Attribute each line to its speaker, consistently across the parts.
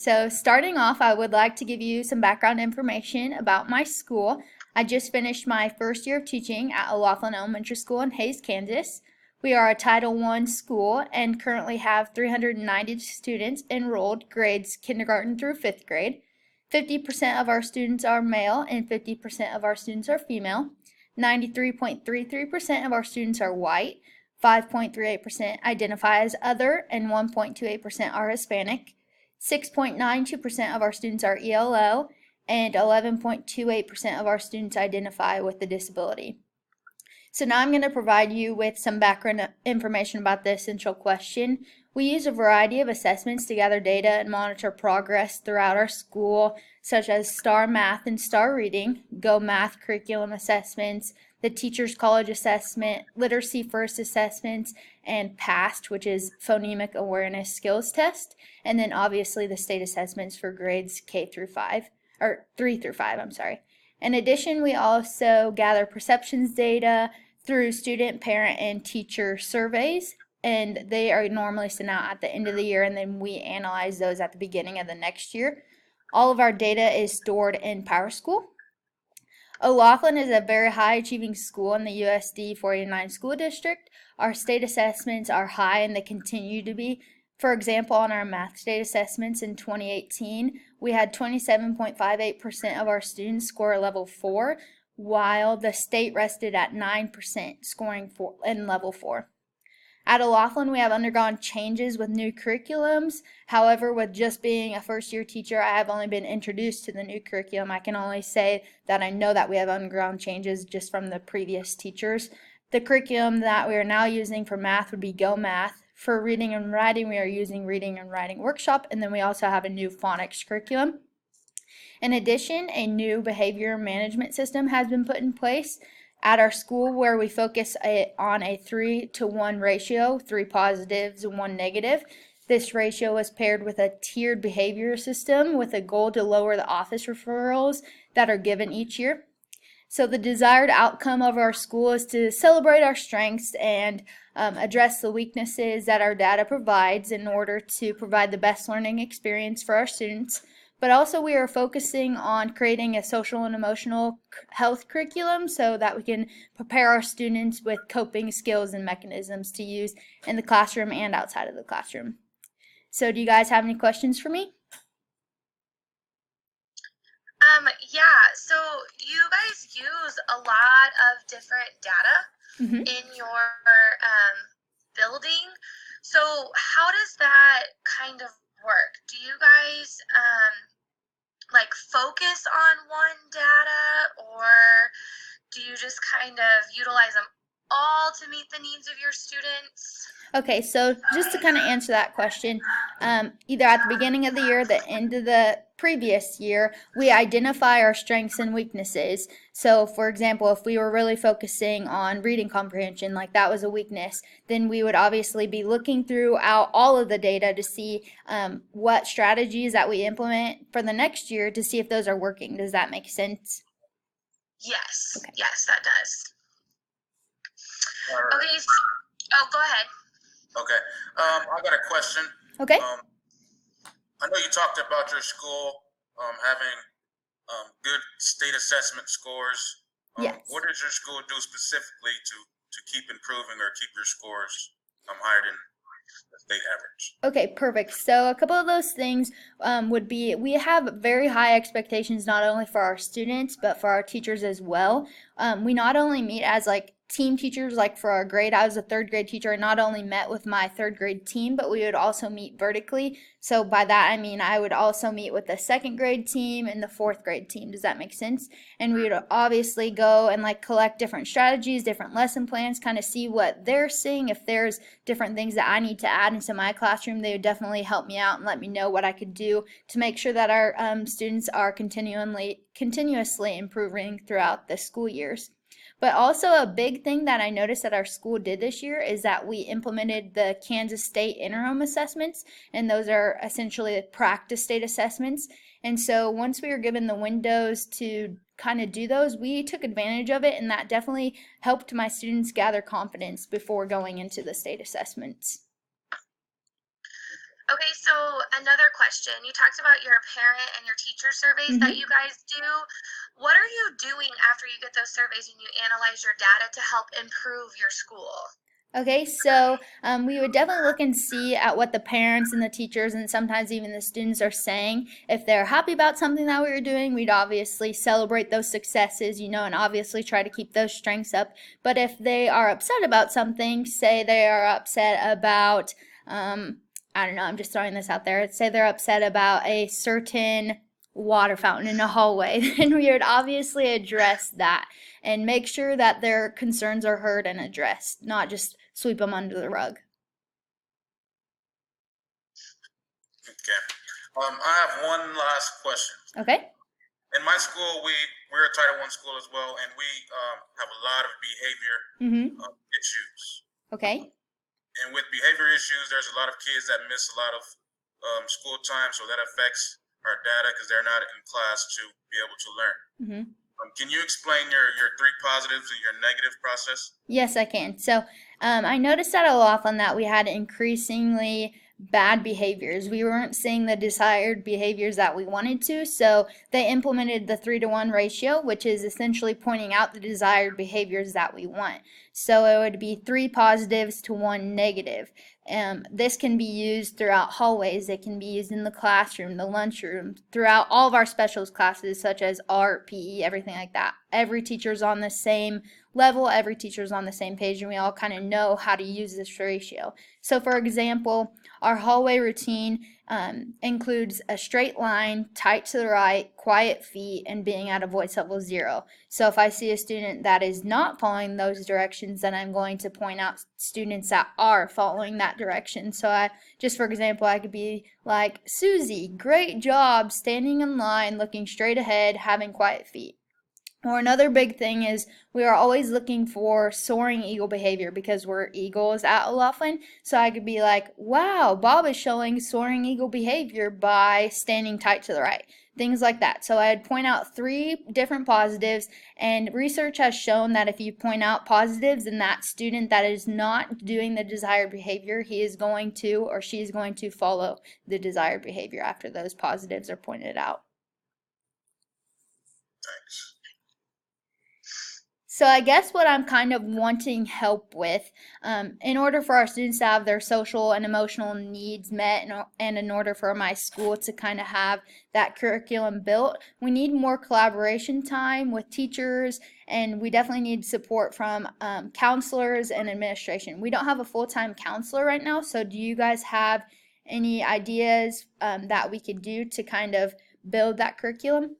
Speaker 1: So starting off, I would like to give you some background information about my school. I just finished my first year of teaching at O'Laughlin Elementary School in Hays, Kansas. We are a Title I school and currently have 390 students enrolled, grades kindergarten through 5th grade. 50% of our students are male and 50% of our students are female. 93.33% of our students are white. 5.38% identify as other and 1.28% are Hispanic. 6.92% of our students are ELO, and 11.28% of our students identify with a disability. So now I'm going to provide you with some background information about the essential question. We use a variety of assessments to gather data and monitor progress throughout our school, such as STAR Math and STAR Reading, Go Math curriculum assessments, the Teachers College Assessment, Literacy First assessments, and PAST, which is Phonemic Awareness Skills Test, and then obviously the state assessments for grades K through 5, or 3 through 5, I'm sorry. In addition, we also gather perceptions data through student, parent, and teacher surveys, and they are normally sent out at the end of the year, and then we analyze those at the beginning of the next year. All of our data is stored in PowerSchool. O'Laughlin is a very high achieving school in the USD 489 school district. Our state assessments are high and they continue to be. For example, on our math state assessments in 2018, we had 27.58% of our students score a level 4, while the state rested at 9% scoring in level 4. At O'Laughlin, we have undergone changes with new curriculums. However, with just being a first-year teacher, I have only been introduced to the new curriculum. I can only say that I know that we have undergone changes just from the previous teachers. The curriculum that we are now using for math would be Go Math. For reading and writing, we are using Reading and Writing Workshop, and then we also have a new phonics curriculum. In addition, a new behavior management system has been put in place at our school where we focus on a 3-to-1 ratio, 3 positives and 1 negative. This ratio was paired with a tiered behavior system with a goal to lower the office referrals that are given each year. So the desired outcome of our school is to celebrate our strengths and address the weaknesses that our data provides in order to provide the best learning experience for our students. But also we are focusing on creating a social and emotional health curriculum so that we can prepare our students with coping skills and mechanisms to use in the classroom and outside of the classroom. So do you guys have any questions for me?
Speaker 2: Yeah, so you guys use a lot of different data in your building. So how does that kind of work? Do you guys like focus on one data, or do you just kind of utilize them all to meet the needs of your students?
Speaker 1: Okay, so just to kind of answer that question, either at the beginning of the year or the end of the previous year, we identify our strengths and weaknesses. So, for example, if we were really focusing on reading comprehension, like that was a weakness, then we would obviously be looking throughout all of the data to see what strategies that we implement for the next year to see if those are working. Does that make sense?
Speaker 2: Yes,
Speaker 1: Okay.
Speaker 2: yes, that does.
Speaker 3: Right.
Speaker 2: Okay, oh, go ahead.
Speaker 3: Okay, I got a question.
Speaker 1: Okay.
Speaker 3: I know you talked about your school having good state assessment scores.
Speaker 1: Yes.
Speaker 3: What does your school do specifically to keep improving or keep your scores higher than the state average?
Speaker 1: Okay, perfect. So a couple of those things would be we have very high expectations not only for our students but for our teachers as well. We not only meet as like team teachers, like for our grade, I was a 3rd grade teacher. I not only met with my 3rd grade team, but we would also meet vertically. So by that I mean I would also meet with the 2nd grade team and the 4th grade team. Does that make sense? And we would obviously go and like collect different strategies, different lesson plans, kind of see what they're seeing. If there's different things that I need to add into my classroom, they would definitely help me out and let me know what I could do to make sure that our students are continuously improving throughout the school years. But also a big thing that I noticed that our school did this year is that we implemented the Kansas State interim assessments, and those are essentially practice state assessments. And so once we were given the windows to kind of do those, we took advantage of it, and that definitely helped my students gather confidence before going into the state assessments.
Speaker 2: Okay, so another question. You talked about your parent and your teacher surveys that you guys do. What are you doing after you get those surveys and you analyze your data to help improve your school?
Speaker 1: Okay, so we would definitely look and see at what the parents and the teachers and sometimes even the students are saying. If they're happy about something that we were doing, we'd obviously celebrate those successes, and obviously try to keep those strengths up. But if they are upset about something, say they are upset about, I don't know, I'm just throwing this out there. Say they're upset about a certain water fountain in a hallway, then we would obviously address that and make sure that their concerns are heard and addressed, not just sweep them under the rug.
Speaker 3: Okay. I have one last question.
Speaker 1: Okay.
Speaker 3: In my school, we're a Title I school as well, and we have a lot of behavior issues.
Speaker 1: Okay.
Speaker 3: And with behavior issues, there's a lot of kids that miss a lot of school time, so that affects our data because they're not in class to be able to learn. Can you explain your 3 positives and your negative process?
Speaker 1: Yes, I can. So I noticed at Laughlin that we had increasingly bad behaviors. We weren't seeing the desired behaviors that we wanted to, so they implemented the 3-to-1 ratio, which is essentially pointing out the desired behaviors that we want. So it would be 3 positives to 1 negative. This can be used throughout hallways. It can be used in the classroom, the lunchroom, throughout all of our specials classes such as art, PE, everything like that. Every teacher's on the same level, every teacher's on the same page, and we all kind of know how to use this ratio. So for example, our hallway routine includes a straight line, tight to the right, quiet feet, and being at a voice level 0. So if I see a student that is not following those directions, then I'm going to point out students that are following that direction. So just for example, I could be like, Susie, great job standing in line, looking straight ahead, having quiet feet. Or another big thing is we are always looking for soaring eagle behavior because we're eagles at Laughlin. So I could be like, wow, Bob is showing soaring eagle behavior by standing tight to the right. Things like that. So I'd point out 3 different positives, and research has shown that if you point out positives in that student that is not doing the desired behavior, he is going to or she is going to follow the desired behavior after those positives are pointed out.
Speaker 3: Thanks.
Speaker 1: So I guess what I'm kind of wanting help with, in order for our students to have their social and emotional needs met, and in order for my school to kind of have that curriculum built, we need more collaboration time with teachers, and we definitely need support from counselors and administration. We don't have a full-time counselor right now, so do you guys have any ideas that we could do to kind of build that curriculum?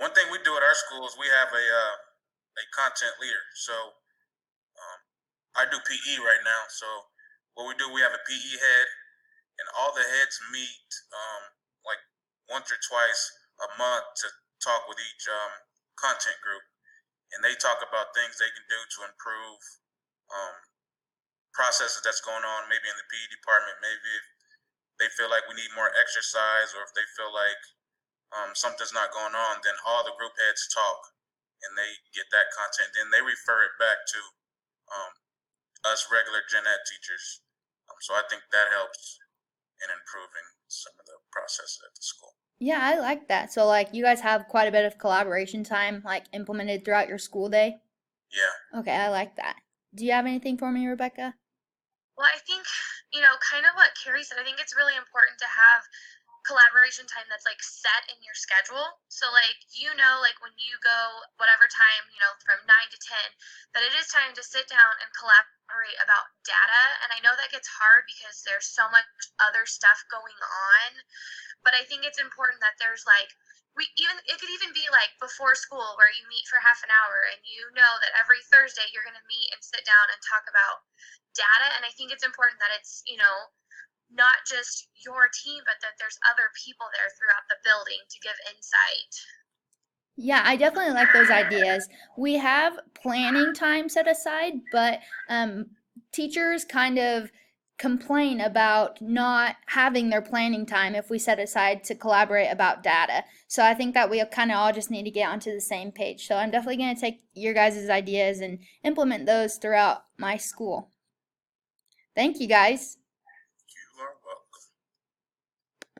Speaker 3: One thing we do at our school is we have a content leader. So I do PE right now. So what we do, we have a PE head, and all the heads meet like once or twice a month to talk with each content group, and they talk about things they can do to improve processes that's going on, maybe in the PE department, maybe if they feel like we need more exercise, or if they feel like something's not going on, then all the group heads talk and they get that content. Then they refer it back to us regular gen ed teachers. So I think that helps in improving some of the processes at the school.
Speaker 1: Yeah, I like that. So like you guys have quite a bit of collaboration time like implemented throughout your school day?
Speaker 3: Yeah.
Speaker 1: Okay, I like that. Do you have anything for me, Rebecca?
Speaker 2: Well, I think, kind of what Carrie said, I think it's really important to have collaboration time that's like set in your schedule. So like like when you go whatever time, from 9 to 10, that it is time to sit down and collaborate about data. And I know that gets hard because there's so much other stuff going on, but I think it's important that there's like it could even be like before school where you meet for half an hour, and that every Thursday you're going to meet and sit down and talk about data. And I think it's important that it's not just your team, but that there's other people there throughout the building to give insight.
Speaker 1: Yeah, I definitely like those ideas. We have planning time set aside, but teachers kind of complain about not having their planning time if we set aside to collaborate about data. So I think that we kind of all just need to get onto the same page. So I'm definitely going to take your guys' ideas and implement those throughout my school. Thank you, guys.